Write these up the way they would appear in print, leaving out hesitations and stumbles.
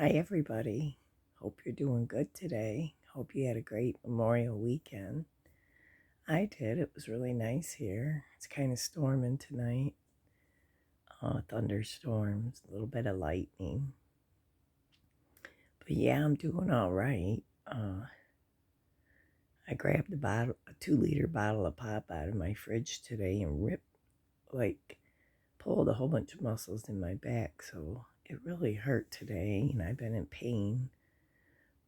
Hi, everybody. Hope you're doing good today. Hope you had a great Memorial weekend. I did. It was really nice here. It's kind of storming tonight. Thunderstorms, a little bit of lightning. But yeah, I'm doing all right. I grabbed a 2-liter bottle of pop out of my fridge today and pulled a whole bunch of muscles in my back. So it really hurt today, and I've been in pain.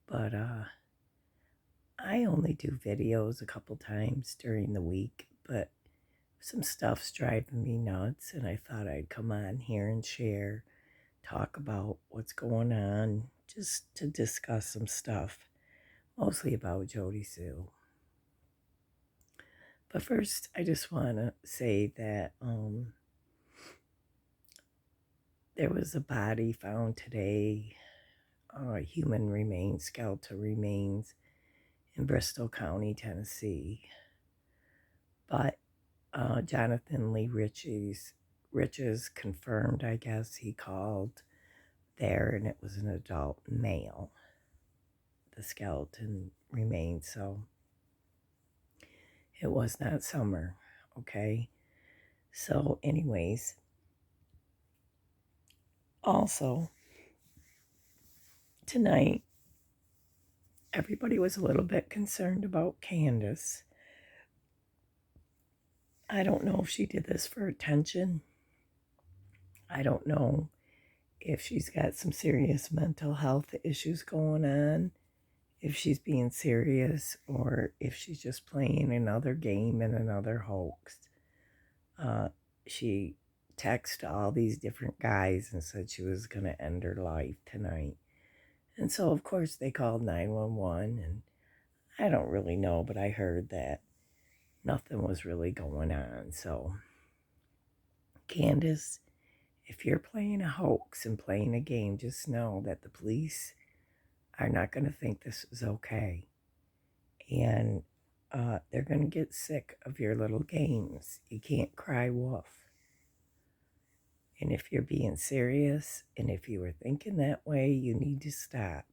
But I only do videos a couple times during the week, but some stuff's driving me nuts, and I thought I'd come on here and share, talk about what's going on, just to discuss some stuff, mostly about Jody Sue. But first, I just want to say that there was a body found today, human remains, skeletal remains, in Bristol County, Tennessee. But Jonathan Lee Riches confirmed, I guess he called there, and it was an adult male. The skeleton remained, so it was not Summer, okay? So, anyways, also, tonight, everybody was a little bit concerned about Candace. I don't know if she did this for attention. I don't know if she's got some serious mental health issues going on, if she's being serious, or if she's just playing another game and another hoax. She texted all these different guys and said she was going to end her life tonight. And so, of course, they called 911, and I don't really know, but I heard that nothing was really going on. So, Candace, if you're playing a hoax and playing a game, just know that the police are not going to think this is okay. And they're going to get sick of your little games. You can't cry wolf. And if you're being serious and if you were thinking that way, you need to stop.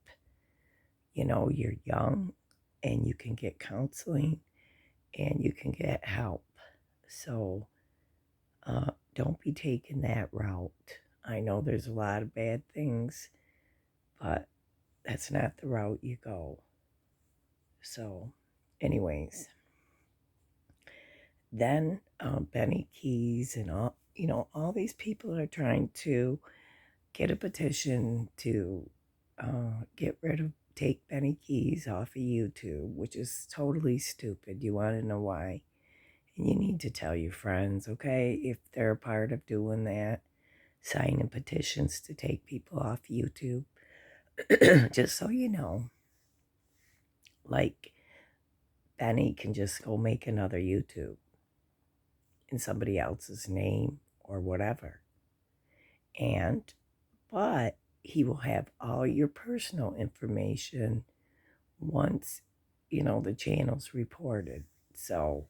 You know, you're young and you can get counseling and you can get help. So don't be taking that route. I know there's a lot of bad things, but that's not the route you go. So, anyways, then Benny Keys and all these people are trying to get a petition to take Benny Keys off of YouTube, which is totally stupid. You want to know why? And you need to tell your friends, okay, if they're a part of doing that, signing petitions to take people off YouTube. Just so you know, like Benny can just go make another YouTube in somebody else's name or whatever. But he will have all your personal information once, the channel's reported. So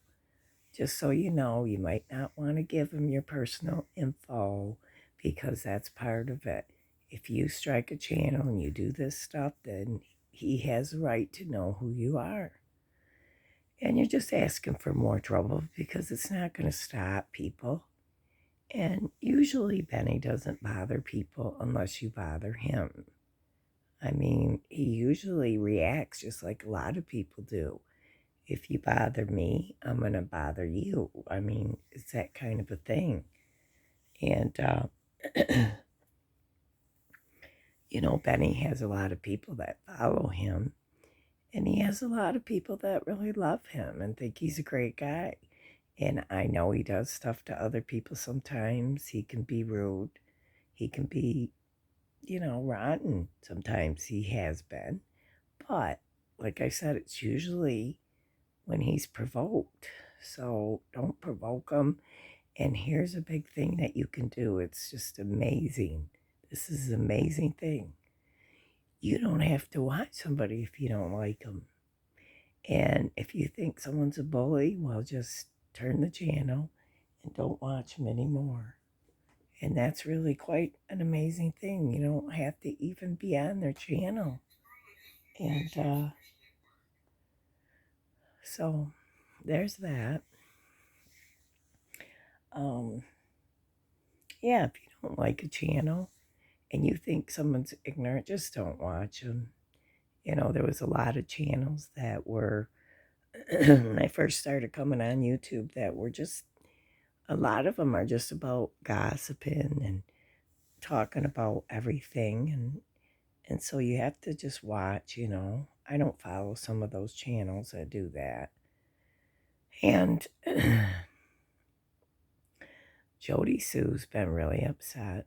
just so you know, you might not want to give him your personal info because that's part of it. If you strike a channel and you do this stuff, then he has a right to know who you are. And you're just asking for more trouble because it's not going to stop people. And usually Benny doesn't bother people unless you bother him. I mean, he usually reacts just like a lot of people do. If you bother me, I'm going to bother you. I mean, it's that kind of a thing. And, Benny has a lot of people that follow him. And he has a lot of people that really love him and think he's a great guy. And I know he does stuff to other people sometimes. He can be rude. He can be, rotten. Sometimes he has been. But, like I said, it's usually when he's provoked. So don't provoke him. And here's a big thing that you can do. It's just amazing. This is an amazing thing. You don't have to watch somebody if you don't like them. And if you think someone's a bully, well, just turn the channel and don't watch them anymore. And that's really quite an amazing thing. You don't have to even be on their channel. And so there's that. Um, yeah, if you don't like a channel and you think someone's ignorant, just don't watch them. You know, there was a lot of channels that were, when I first started coming on YouTube, that were just, a lot of them are just about gossiping and talking about everything. And so you have to just watch, you know. I don't follow some of those channels that do that. And Jody Sue's been really upset.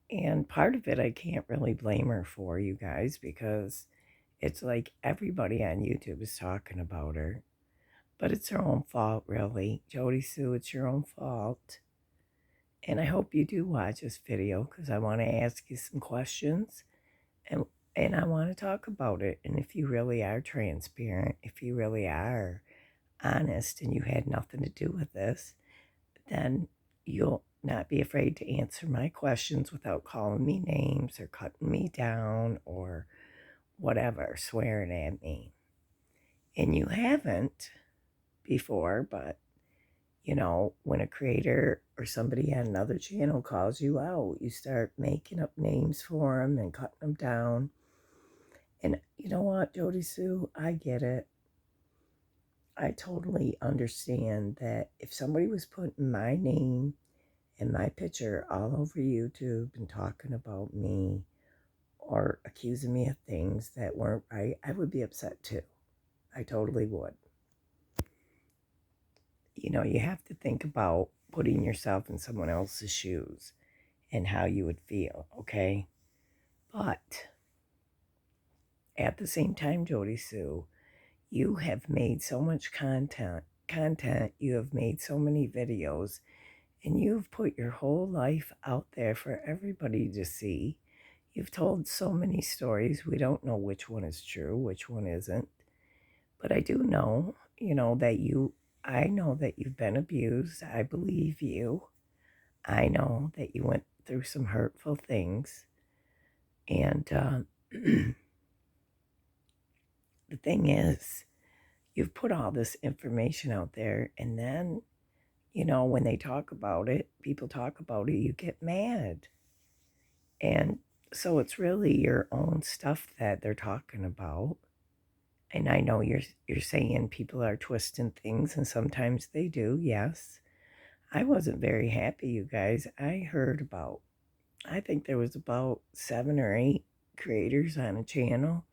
And part of it I can't really blame her for, you guys, because it's like everybody on YouTube is talking about her. But it's her own fault, really. Jody Sue, it's your own fault. And I hope you do watch this video because I want to ask you some questions and and I want to talk about it. And if you really are transparent, if you really are honest and you had nothing to do with this, then you'll not be afraid to answer my questions without calling me names or cutting me down or whatever, swearing at me. And you haven't before, but you know, when a creator or somebody on another channel calls you out, you start making up names for them and cutting them down. And you know what, Jody Sue, I get it. I totally understand that if somebody was putting my name and my picture all over YouTube and talking about me or accusing me of things that weren't right, I would be upset too. I totally would. You know, you have to think about putting yourself in someone else's shoes and how you would feel, okay? But at the same time, Jody Sue, you have made so much content, you have made so many videos, and you've put your whole life out there for everybody to see. You've told so many stories. We don't know which one is true, which one isn't. But I do know, you know, I know that you've been abused. I believe you. I know that you went through some hurtful things. And the thing is, you've put all this information out there, and then, you know, when they talk about it, people talk about it, you get mad. And so it's really your own stuff that they're talking about. And I know you're saying people are twisting things, and sometimes they do, yes. I wasn't very happy, you guys. I think there was about 7 or 8 creators on a channel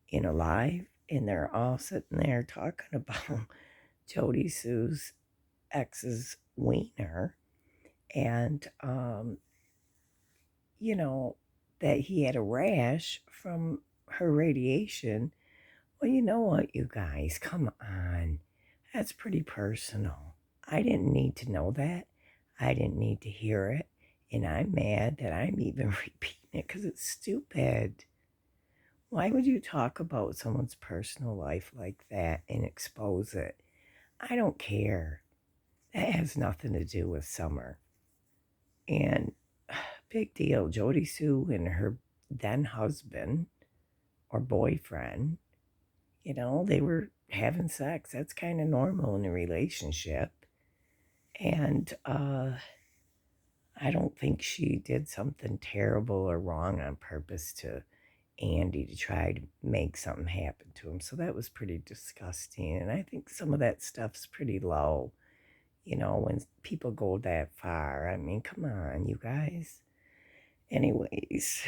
in a live, and they're all sitting there talking about Jody Sue's ex's wiener, and you know, that he had a rash from her radiation. Well, you know what, you guys, come on. That's pretty personal. I didn't need to know that. I didn't need to hear it. And I'm mad that I'm even repeating it because it's stupid. Why would you talk about someone's personal life like that and expose it? I don't care. That has nothing to do with Summer. And big deal, Jody Sue and her then husband or boyfriend, you know, they were having sex. That's kind of normal in a relationship. And I don't think she did something terrible or wrong on purpose to Andy to try to make something happen to him. So that was pretty disgusting. And I think some of that stuff's pretty low, you know, when people go that far. I mean, come on, you guys. Anyways,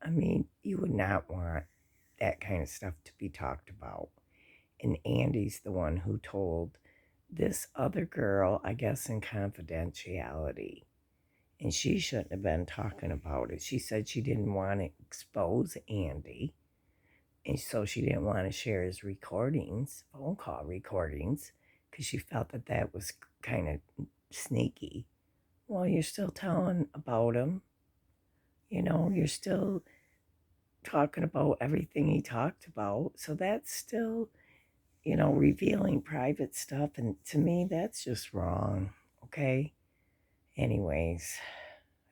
I mean, you would not want that kind of stuff to be talked about. And Andy's the one who told this other girl, I guess, in confidentiality. And she shouldn't have been talking about it. She said she didn't want to expose Andy. And so she didn't want to share his recordings, phone call recordings, because she felt that that was kind of sneaky. Well, you're still telling about him. You know, you're still talking about everything he talked about. So that's still, you know, revealing private stuff. And to me, that's just wrong. Okay. anyways,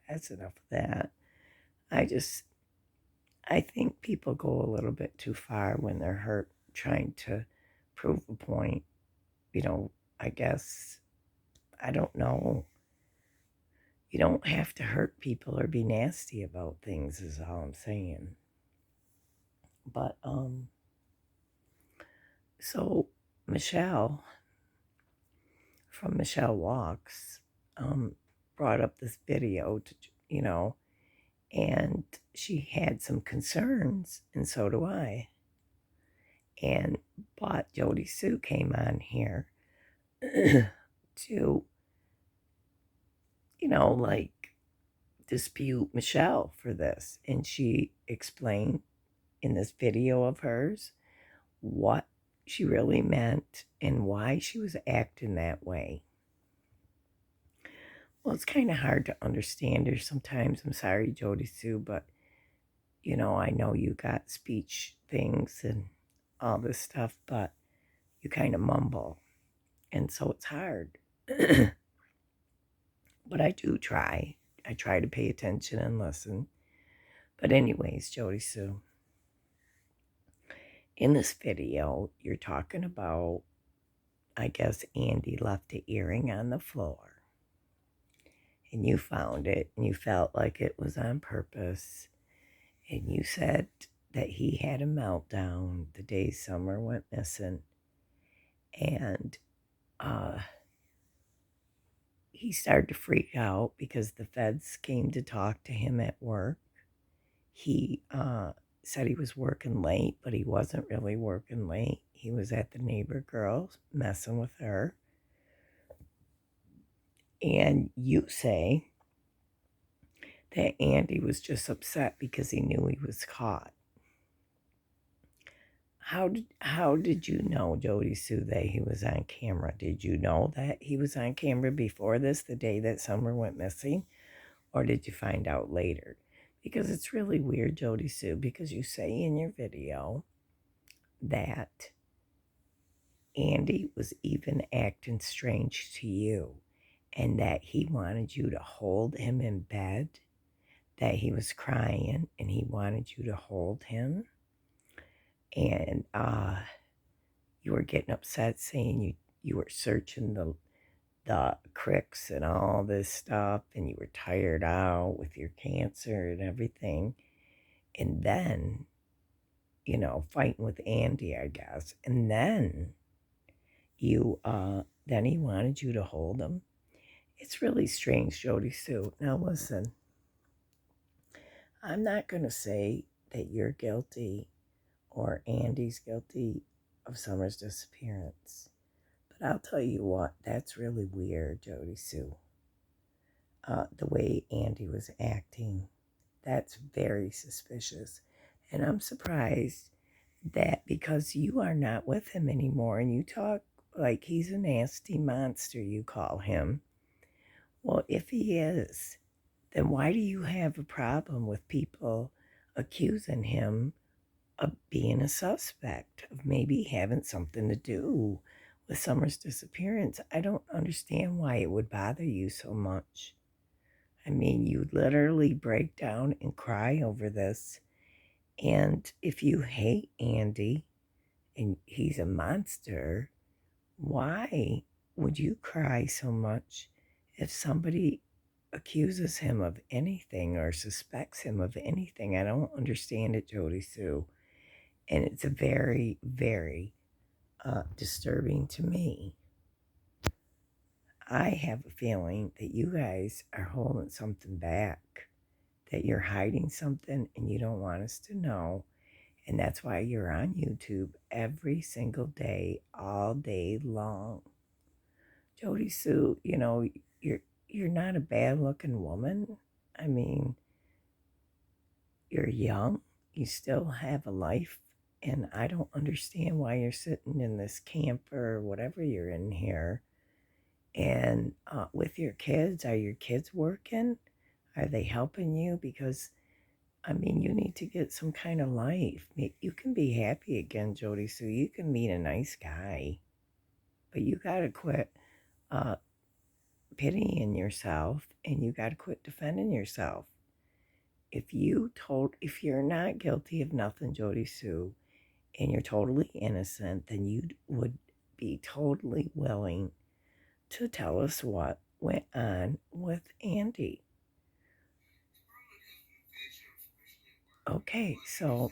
that's enough of that. I think people go a little bit too far when they're hurt trying to prove a point. You know, I guess, I don't know. You don't have to hurt people or be nasty about things, is all I'm saying. But, so Michelle from Michelle Walks brought up this video to, you know, and she had some concerns, and so do I. But Jody Sue came on here to, like dispute Michelle for this. And she explained in this video of hers what she really meant and why she was acting that way. Well, it's kind of hard to understand her sometimes. I'm sorry, Jody Sue, but I know you got speech things and all this stuff, but you kind of mumble. And so it's hard. But I do try. I try to pay attention and listen. But anyways, Jody Sue, in this video, you're talking about, I guess, Andy left an earring on the floor. And you found it, and you felt like it was on purpose. And you said that he had a meltdown the day Summer went missing. And he started to freak out because the feds came to talk to him at work. He said he was working late, but he wasn't really working late. He was at the neighbor girl messing with her. And you say that Andy was just upset because he knew he was caught. How did you know, Jody Sue, that he was on camera? Did you know that he was on camera before this, the day that Summer went missing? Or did you find out later? Because it's really weird, Jody Sue, because you say in your video that Andy was even acting strange to you and that he wanted you to hold him in bed, that he was crying and he wanted you to hold him. And you were getting upset saying you were searching the cricks and all this stuff, and you were tired out with your cancer and everything. And then, fighting with Andy, I guess. And then then he wanted you to hold him. It's really strange, Jody Sue. Now listen, I'm not going to say that you're guilty or Andy's guilty of Summer's disappearance. But I'll tell you what, that's really weird, Jody Sue. The way Andy was acting, that's very suspicious. And I'm surprised that because you are not with him anymore and you talk like he's a nasty monster, you call him. Well, if he is, then why do you have a problem with people accusing him of being a suspect, of maybe having something to do with Summer's disappearance? I don't understand why it would bother you so much. I mean, you literally break down and cry over this. And if you hate Andy and he's a monster, why would you cry so much if somebody accuses him of anything or suspects him of anything? I don't understand it, Jody Sue. And it's very, very disturbing to me. I have a feeling that you guys are holding something back, that you're hiding something and you don't want us to know. And that's why you're on YouTube every single day, all day long. Jody Sue, you're not a bad-looking woman. I mean, you're young. You still have a life. And I don't understand why you're sitting in this camper or whatever you're in here. And with your kids, are your kids working? Are they helping you? Because, I mean, you need to get some kind of life. You can be happy again, Jody Sue. You can meet a nice guy. But you got to quit pitying yourself, and you got to quit defending yourself. If you're not guilty of nothing, Jody Sue, and you're totally innocent, then you would be totally willing to tell us what went on with Andy. Okay, so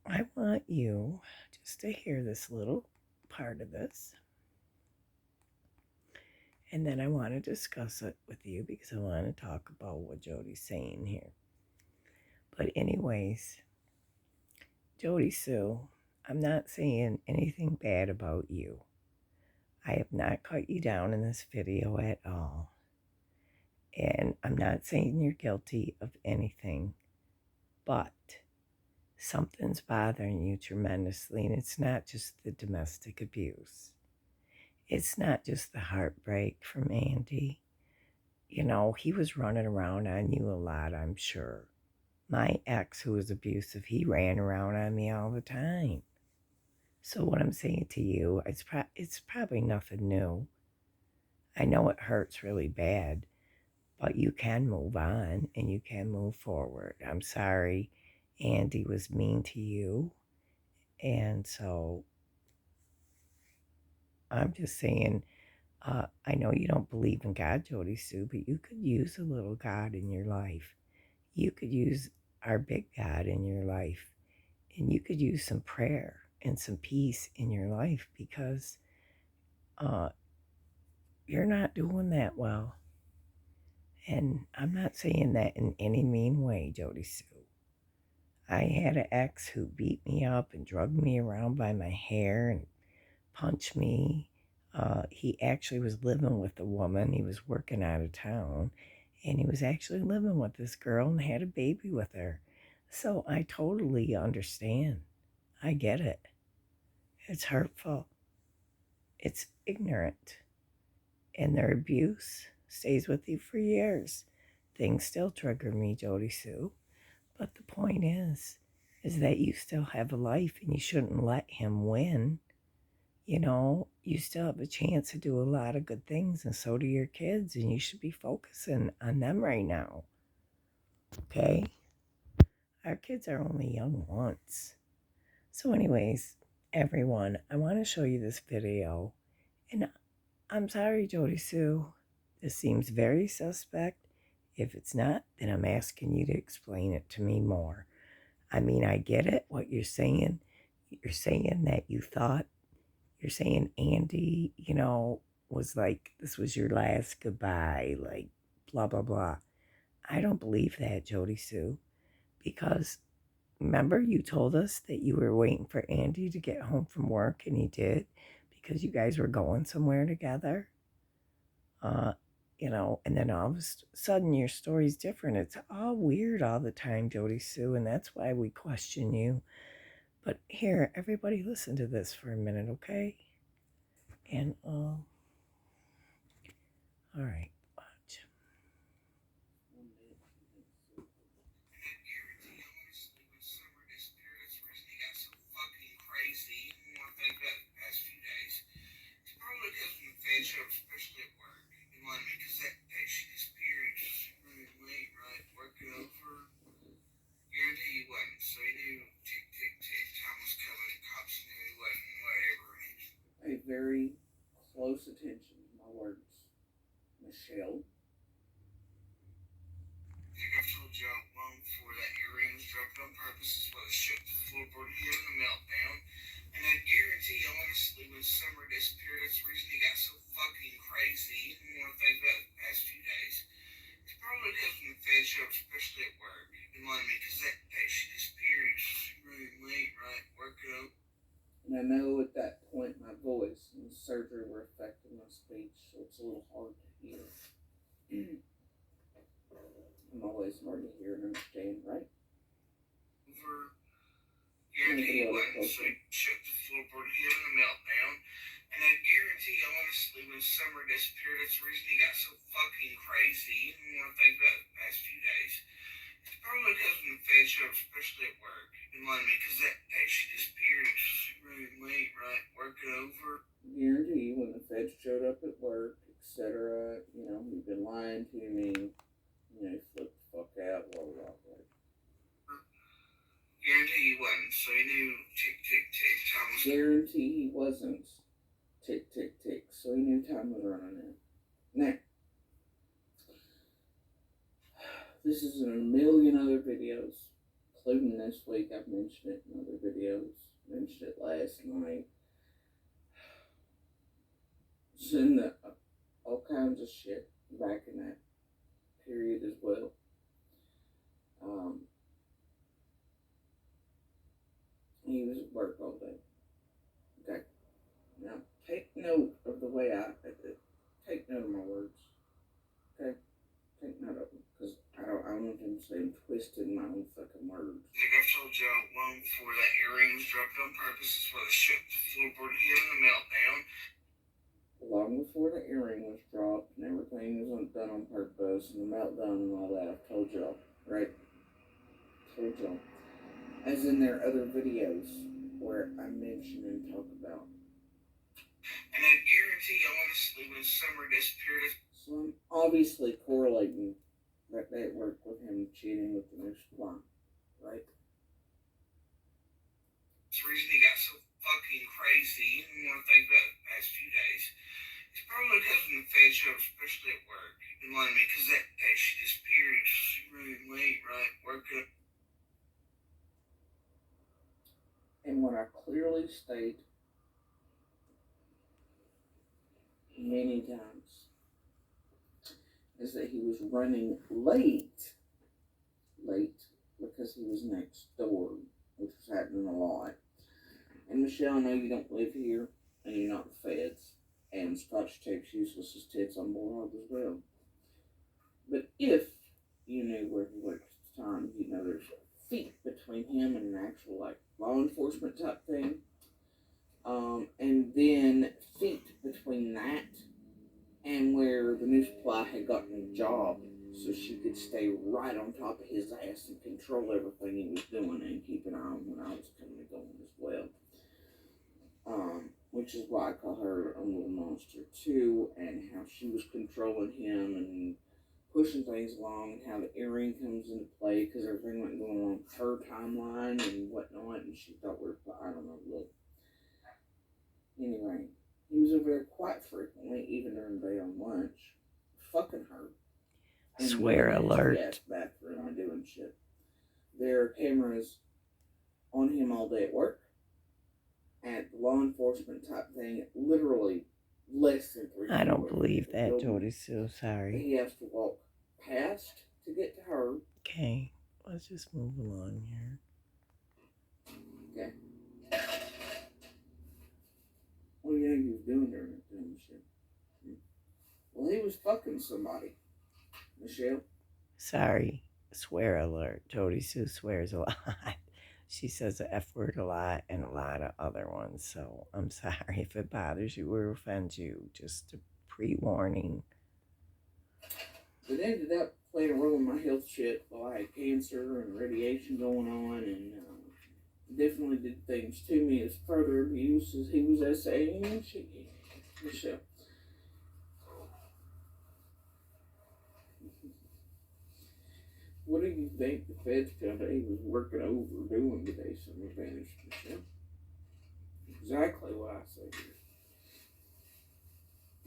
I want you just to hear this little part of this. And then I want to discuss it with you because I want to talk about what Jody's saying here. But anyways, Jody Sue, I'm not saying anything bad about you. I have not cut you down in this video at all. And I'm not saying you're guilty of anything, but something's bothering you tremendously, and it's not just the domestic abuse. It's not just the heartbreak from Andy. You know, he was running around on you a lot, I'm sure. My ex, who was abusive, he ran around on me all the time. So what I'm saying to you, it's probably nothing new. I know it hurts really bad, but you can move on and you can move forward. I'm sorry Andy was mean to you. And so I'm just saying, I know you don't believe in God, Jody Sue, but you could use a little God in your life. You could use our big God in your life. And you could use some prayer and some peace in your life because you're not doing that well. And I'm not saying that in any mean way, Jody Sue. I had an ex who beat me up and drugged me around by my hair and punched me. He actually was living with a woman. He was working out of town. And he was actually living with this girl and had a baby with her. So I totally understand. I get it. It's hurtful. It's ignorant. And their abuse stays with you for years. Things still trigger me, Jody Sue. But the point is that you still have a life and you shouldn't let him win. You know, you still have a chance to do a lot of good things, and so do your kids, and you should be focusing on them right now. Okay? Our kids are only young once. So anyways, everyone, I want to show you this video. And I'm sorry, Jody Sue. This seems very suspect. If it's not, then I'm asking you to explain it to me more. I mean, I get it, what you're saying. You're saying that you're saying Andy, you know, was like, this was your last goodbye, like, blah, blah, blah. I don't believe that, Jody Sue, because remember you told us that you were waiting for Andy to get home from work, and he did, because you guys were going somewhere together. You know, and then all of a sudden your story's different. It's all weird all the time, Jody Sue, and that's why we question you. But here, everybody listen to this for a minute, okay? And, all right, watch. Pay very close attention to my words, Michelle. I told you long before that earrings dropped on purpose as well as shook the floorboard and hit a meltdown. And I guarantee you, honestly, when Summer disappeared, that's the reason he got so fucking crazy. He didn't want to think about it the past few days. It's probably because when the Fed showed up, especially at work, he reminded me because that day she disappeared. It's really late, right? Working up. And I know at that point my voice and the surgery were affecting my speech, so it's a little hard to hear. I'm always hard to hear and understand, right? Guarantee you wasn't, so he shook the floorboard and hit a meltdown. And I guarantee you, honestly, when Summer disappeared, that's the reason he got so fucking crazy. He didn't want to think about it the past few days. It's probably because when the Fed showed up, especially at work, he reminded me because that day she disappeared. It's really late, right? Working over. Guarantee when the Fed showed up at work, etc., So he knew tick, tick, tick, time was... Guarantee he wasn't tick, tick, tick. So he knew time was running out. Now, this is in a million other videos, including this week. I've mentioned it in other videos. Mentioned it last night. It's in the, all kinds of shit back in that period as well. He was at work all day. Okay. Now, take note of the way take note of my words. Okay? Take note of them. Because I don't want them to say I'm twisting my own fucking words. Like I've told you long before, that earring was dropped on purpose. It's where the shit, the floorboard hit and the meltdown. Long before the earring was dropped and everything was done on purpose and the meltdown and all that, I've told y'all. Right? Told y'all. As in their other videos where I mention and talk about. And I guarantee, honestly, when Summer disappeared, so I'm obviously correlating that day at work with him cheating with the new supply, right? The reason he got so fucking crazy, even when I think about the past few days, it's probably because when the feds showed up, especially at work, and wanted me, because that day she disappeared, she running late, right? Working. And what I clearly state many times is that he was running late because he was next door, which was happening a lot. And Michelle, I know you don't live here and you're not the feds, and Scotch Tape's useless as tits on board as well. But if you knew where he worked at the time, you know there's feet between him and an actual law enforcement type thing. And then feet between that and where the new supply had gotten a job, so she could stay right on top of his ass and control everything he was doing and keep an eye on when I was coming and going as well. Which is why I call her a little monster too, and how she was controlling him and pushing things along, and how the earring comes into play because everything went going on her timeline and whatnot, and she thought I don't know, look. Anyway, he was over there quite frequently, even during the day on lunch, fucking her. Swear alert. Bathroom and doing shit. There are cameras on him all day at work, at the law enforcement type thing, literally less than 3 I don't believe that, Jody Sue. Sorry. He has to walk past to get to her. Okay, let's just move along here. Okay. What do you think he was doing during that damn shit? Well, he was fucking somebody. Michelle? Sorry. Swear alert. Jody Sue swears a lot. She says the F word a lot and a lot of other ones. So I'm sorry if it bothers you or offends you. Just a pre-warning. It ended up playing a role in my health shit while I had cancer and radiation going on, and definitely did things to me as further abuse as he was saying and shit. Michelle. What do you think the feds found out he was working overdoing today? Some advantage, Michelle. Exactly what I say here.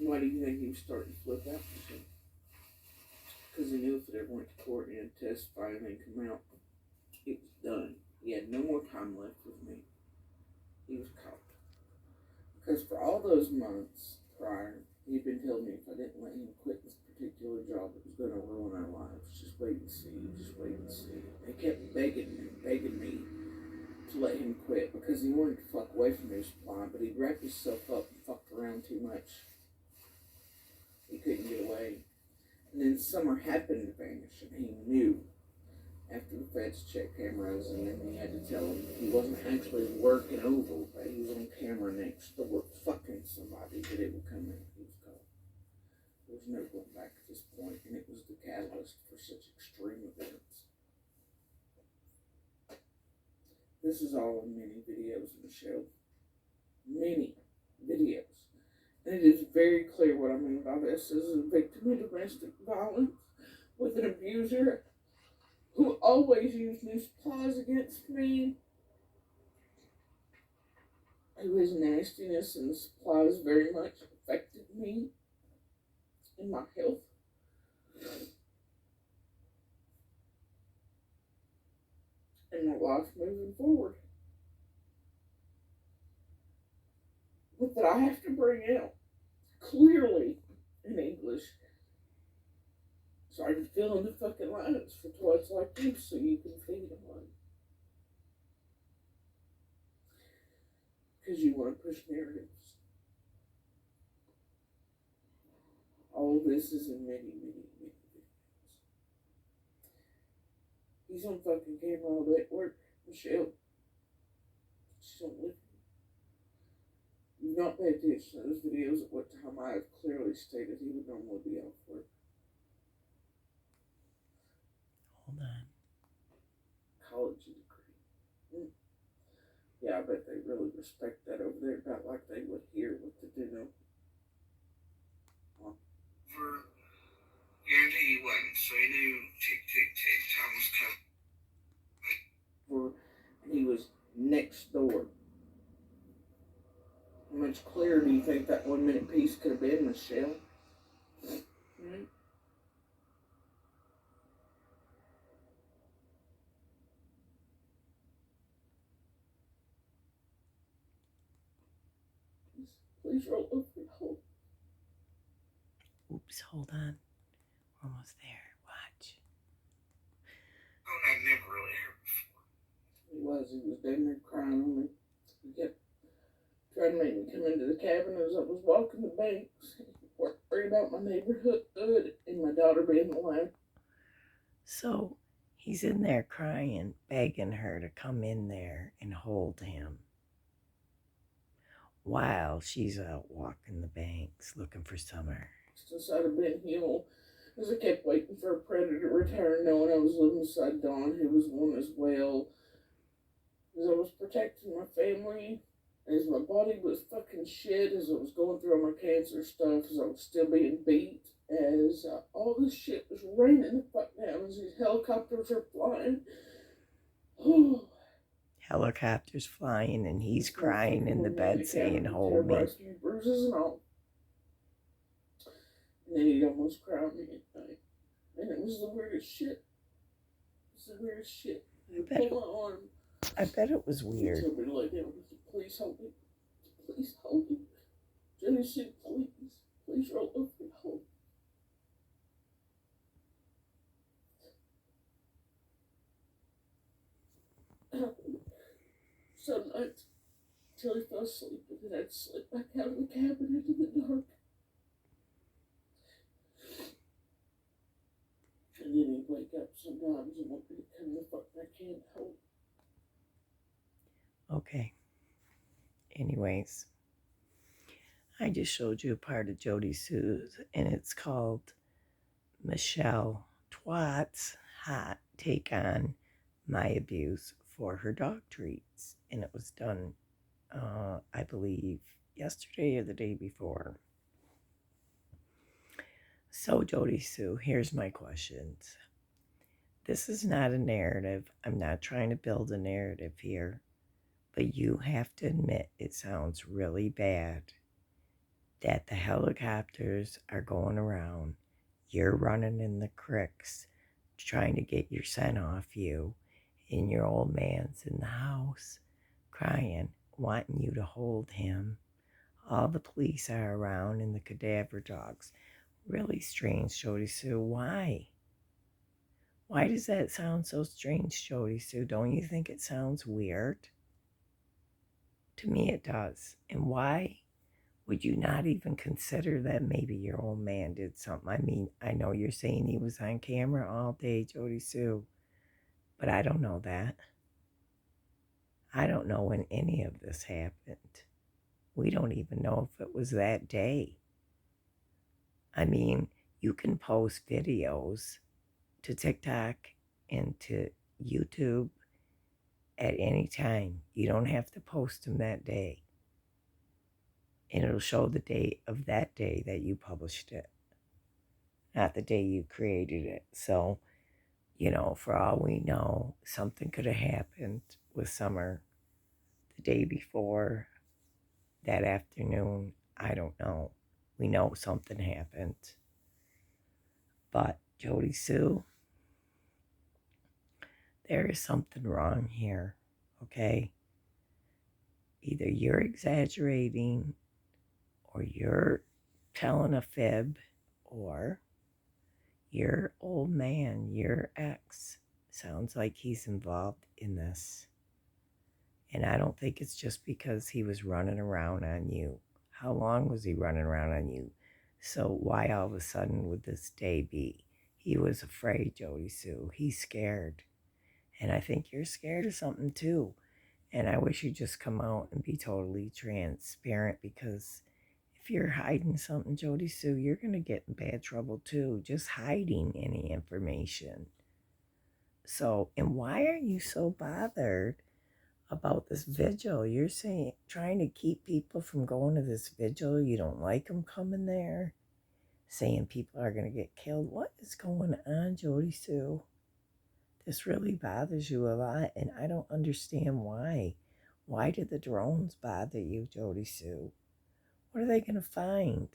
Why do you think he was starting to flip out, Michelle? Because he knew if it ever went to court and had to testify and then come out, it was done. He had no more time left with me. He was caught. Because for all those months prior, he'd been telling me if I didn't let him quit this particular job, it was going to ruin our lives. Just wait and see. Just wait and see. They kept begging me to let him quit because he wanted to fuck away from his supply, but he wrapped himself up and fucked around too much. He couldn't get away. And then Summer happened to vanish, and he knew after the feds checked cameras, and then he had to tell him he wasn't actually working over, but he was on camera next door fucking somebody, but it would come in. He was caught. There was no going back at this point, and it was the catalyst for such extreme events. This is all in many videos, Michelle. Many videos. And it is very clear what I mean by this. This is a victim of domestic violence with an abuser who always used new supplies against me who his nastiness and supplies very much affected me and my health. And my life moving forward. But that I have to bring out clearly in English so I can fill in the fucking lines for twats like you so you can feed them one. Because you want to push narratives. All this is in many, many, many videos. He's on fucking camera all day at work. Michelle, she's on with me. You've not paid attention to those videos at what time I have clearly stated he would normally be off work. Hold on. College degree. Yeah, I bet they really respect that over there, not like they would hear what to do now. For guarantee he wasn't, so he knew tick, time was coming. For he was next door. How much clearer do you think that 1 minute piece could have been, Michelle? Hmm? Please roll over and hold. Oops, hold on. We're almost there. Watch. Oh, that never really hurt before. He was damn near crying on me. He kept trying to make me come into the cabin as I was walking the banks. Worried about my neighborhood and my daughter being alive. So he's in there crying, begging her to come in there and hold him while she's out walking the banks looking for Summer. Inside of Ben Hill, as I kept waiting for a predator to return, knowing I was living beside Dawn, who was one as well. As I was protecting my family, as my body was fucking shit, as I was going through all my cancer stuff, as I was still being beat, as all this shit was raining the fuck down, as these helicopters are flying. Helicopters flying, and he's crying in the bed saying, "Hold me." Bruises and all. And then he'd almost cry on me at night. And it was the weirdest shit. It was the weirdest shit. I bet it was weird. He told me to lay down. Please hold me. Please hold me. Jenny said, please. Please roll over and hold me. Some nights, till he fell asleep, and then I'd slip back out of the cabin into the dark. And then he'd wake up sometimes and want me to come the fuck back in and hold. Okay. Anyways, I just showed you a part of Jody Sue's, and it's called Michelle Twat's Hot Take on My Abuse for Her Dog Treats. And it was done, I believe, yesterday or the day before. So, Jody Sue, here's my questions. This is not a narrative. I'm not trying to build a narrative here. But you have to admit it sounds really bad that the helicopters are going around. You're running in the creeks trying to get your scent off you, and your old man's in the house crying, wanting you to hold him. All the police are around and the cadaver dogs. Really strange, Jody Sue. Why? Why does that sound so strange, Jody Sue? Don't you think it sounds weird? To me, it does. And why would you not even consider that maybe your old man did something? I mean, I know you're saying he was on camera all day, Jody Sue, but I don't know that. I don't know when any of this happened. We don't even know if it was that day. I mean, you can post videos to TikTok and to YouTube at any time. You don't have to post them that day. And it'll show the date of that day that you published it, not the day you created it. So, for all we know, something could have happened with Summer the day before, that afternoon. I don't know. We know something happened. But Jody Sue, there is something wrong here, okay? Either you're exaggerating or you're telling a fib or your old man, your ex, sounds like he's involved in this. And I don't think it's just because he was running around on you. How long was he running around on you? So why all of a sudden would this day be? He was afraid, Jody Sue. He's scared. And I think you're scared of something too. And I wish you'd just come out and be totally transparent, because if you're hiding something, Jody Sue, you're going to get in bad trouble too, just hiding any information. So, and why are you so bothered about this vigil? You're saying, trying to keep people from going to this vigil. You don't like them coming there, saying people are going to get killed. What is going on, Jody Sue? This really bothers you a lot, and I don't understand why. Why did the drones bother you, Jody Sue? What are they going to find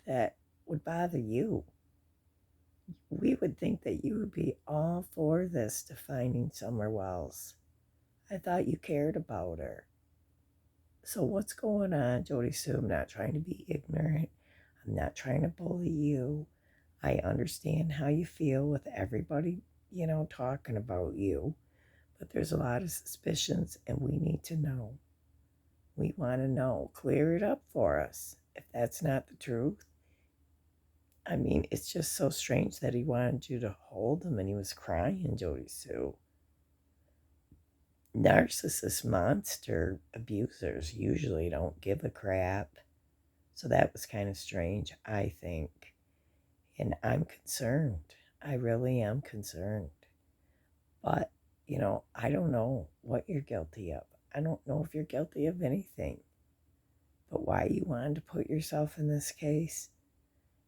that would bother you? We would think that you would be all for this to finding Summer Wells. I thought you cared about her. So what's going on, Jody Sue? I'm not trying to be ignorant. I'm not trying to bully you. I understand how you feel with everybody, talking about you. But there's a lot of suspicions, and we need to know. We want to know. Clear it up for us. If that's not the truth, I mean, it's just so strange that he wanted you to hold him and he was crying, Jody Sue. Narcissist monster abusers usually don't give a crap. So that was kind of strange, I think. And I'm concerned. I really am concerned. But, I don't know what you're guilty of. I don't know if you're guilty of anything. But why you wanted to put yourself in this case,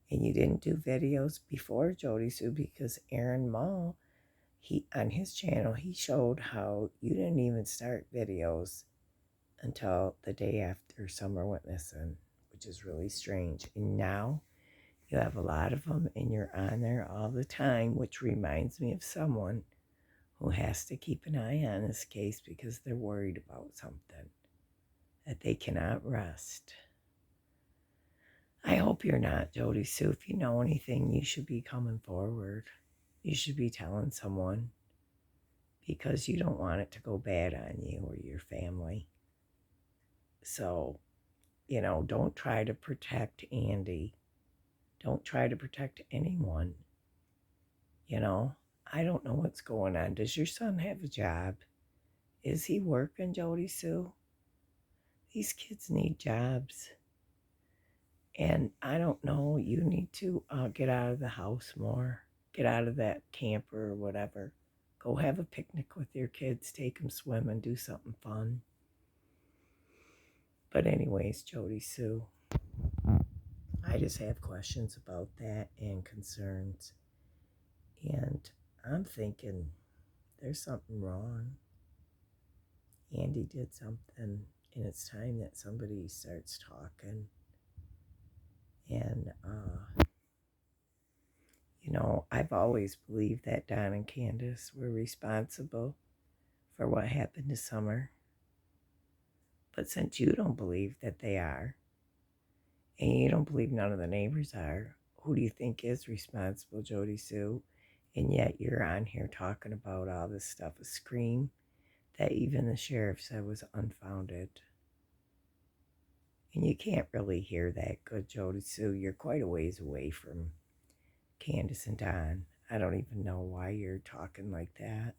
and you didn't do videos before, Jody Sue, because Aaron Mall, on his channel, he showed how you didn't even start videos until the day after Summer went missing, which is really strange. And now you have a lot of them, and you're on there all the time, which reminds me of someone who has to keep an eye on this case because they're worried about something, that they cannot rest. I hope you're not, Jody Sue. If you know anything, you should be coming forward. You should be telling someone, because you don't want it to go bad on you or your family. So, don't try to protect Andy. Don't try to protect anyone. I don't know what's going on. Does your son have a job? Is he working, Jody Sue? These kids need jobs. And I don't know, you need to get out of the house more. Get out of that camper or whatever. Go have a picnic with your kids. Take them swimming. Do something fun. But anyways, Jody Sue, I just have questions about that and concerns. And I'm thinking there's something wrong. Andy did something, and it's time that somebody starts talking. And, I've always believed that Don and Candace were responsible for what happened to Summer. But since you don't believe that they are, and you don't believe none of the neighbors are, who do you think is responsible, Jody Sue? And yet you're on here talking about all this stuff, a scream that even the sheriff said was unfounded. And you can't really hear that good, Jody Sue. You're quite a ways away from Candace and Don. I don't even know why you're talking like that.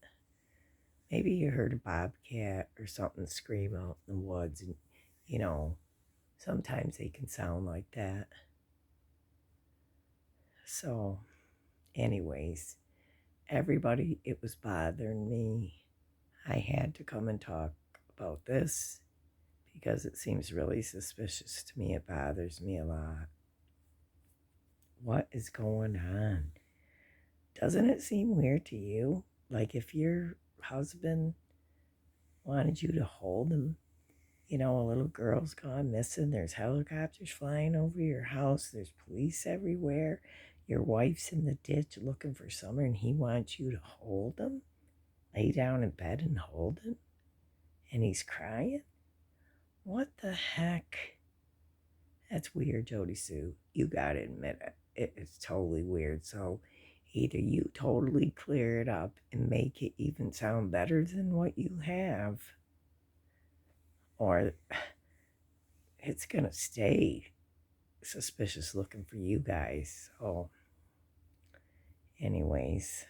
Maybe you heard a bobcat or something scream out in the woods, and sometimes they can sound like that. So, anyways, everybody, it was bothering me. I had to come and talk about this because it seems really suspicious to me. It bothers me a lot. What is going on? Doesn't it seem weird to you? Like if your husband wanted you to hold him You know, a little girl's gone missing. There's helicopters flying over your house. There's police everywhere. Your wife's in the ditch looking for Summer, and he wants you to hold him, lay down in bed and hold him, and he's crying. What the heck? That's weird, Jody Sue. You gotta admit it. It's totally weird. So either you totally clear it up and make it even sound better than what you have, or it's gonna stay suspicious looking for you guys. So, anyways,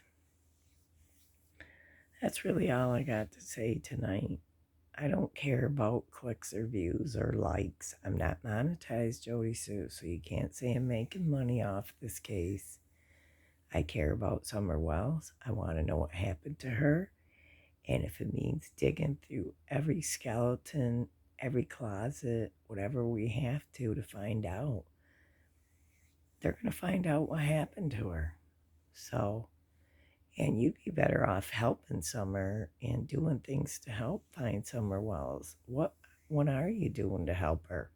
that's really all I got to say tonight. I don't care about clicks or views or likes. I'm not monetized, Jody Sue, so you can't say I'm making money off this case. I care about Summer Wells. I want to know what happened to her. And if it means digging through every skeleton, every closet, whatever we have to find out, they're going to find out what happened to her. So, and you'd be better off helping Summer and doing things to help find Summer Wells. What are you doing to help her?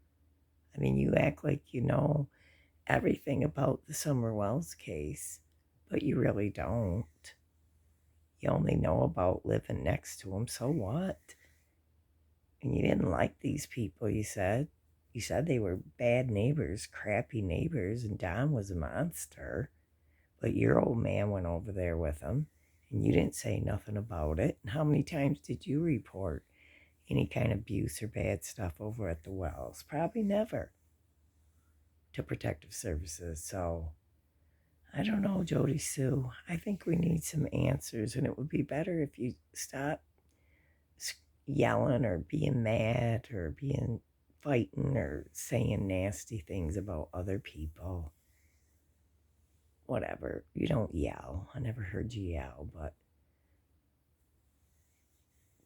I mean, you act like you know everything about the Summer Wells case, but you really don't. You only know about living next to him, so what? And you didn't like these people, you said. You said they were bad neighbors, crappy neighbors, and Don was a monster. But your old man went over there with him, and you didn't say nothing about it. And how many times did you report any kind of abuse or bad stuff over at the Wells? Probably never to protective services. So I don't know, Jody Sue. I think we need some answers, and it would be better if you stop yelling or being mad or being fighting or saying nasty things about other people. Whatever. You don't yell. I never heard you yell, but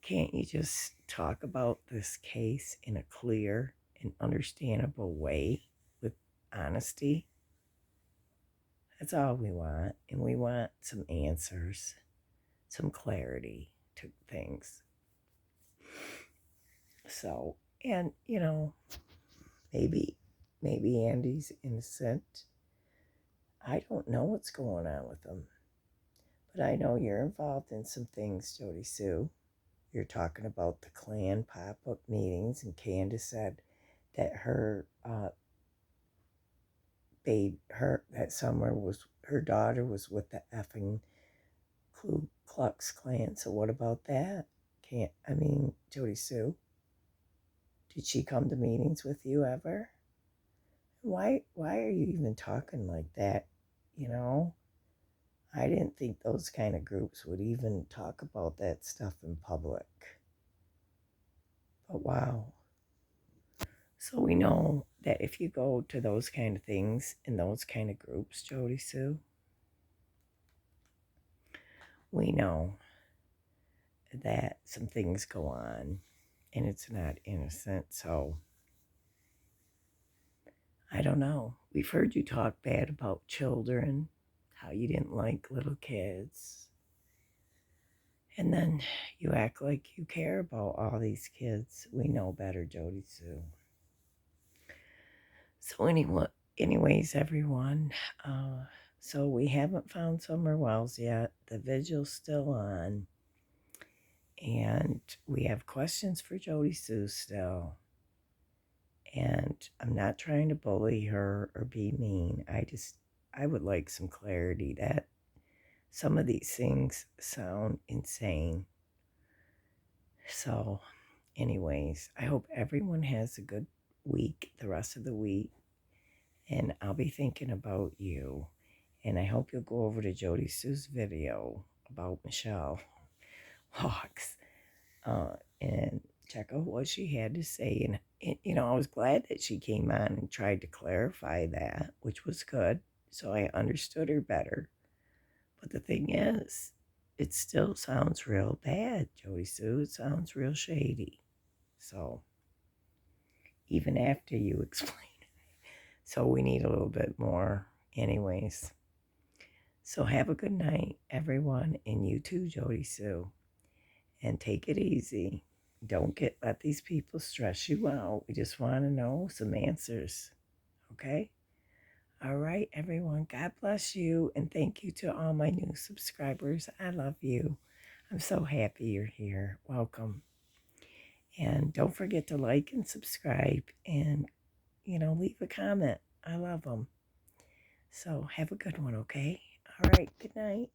can't you just talk about this case in a clear and understandable way with honesty? That's all we want. And we want some answers, some clarity to things. So, and you know, maybe Andy's innocent. I don't know what's going on with him. But I know you're involved in some things, Jody Sue. You're talking about the Klan pop-up meetings, and Candace said that her her daughter was with the effing Ku Klux Klan. So what about that? Jody Sue, did she come to meetings with you ever? Why are you even talking like that? You know, I didn't think those kind of groups would even talk about that stuff in public. But wow. So we know that if you go to those kind of things in those kind of groups, Jody Sue, we know that some things go on and it's not innocent. So I don't know. We've heard you talk bad about children, how you didn't like little kids. And then you act like you care about all these kids. We know better, Jody Sue. So anyways, everyone, so we haven't found Summer Wells yet. The vigil's still on. And we have questions for Jody Sue still. And I'm not trying to bully her or be mean. I would like some clarity that some of these things sound insane. So, anyways, I hope everyone has a good week, the rest of the week. And I'll be thinking about you. And I hope you'll go over to Jody Sue's video about Michelle Hawks and check out what she had to say. And, you know, I was glad that she came on and tried to clarify that, which was good. So I understood her better. But the thing is, it still sounds real bad, Jody Sue. It sounds real shady. So even after you explain it. So we need a little bit more anyways. So have a good night, everyone, and you too, Jody Sue. And take it easy. Don't let these people stress you out. We just want to know some answers. Okay? All right, everyone. God bless you. And thank you to all my new subscribers. I love you. I'm so happy you're here. Welcome. And don't forget to like and subscribe and, leave a comment. I love them. So have a good one, okay? All right. Good night.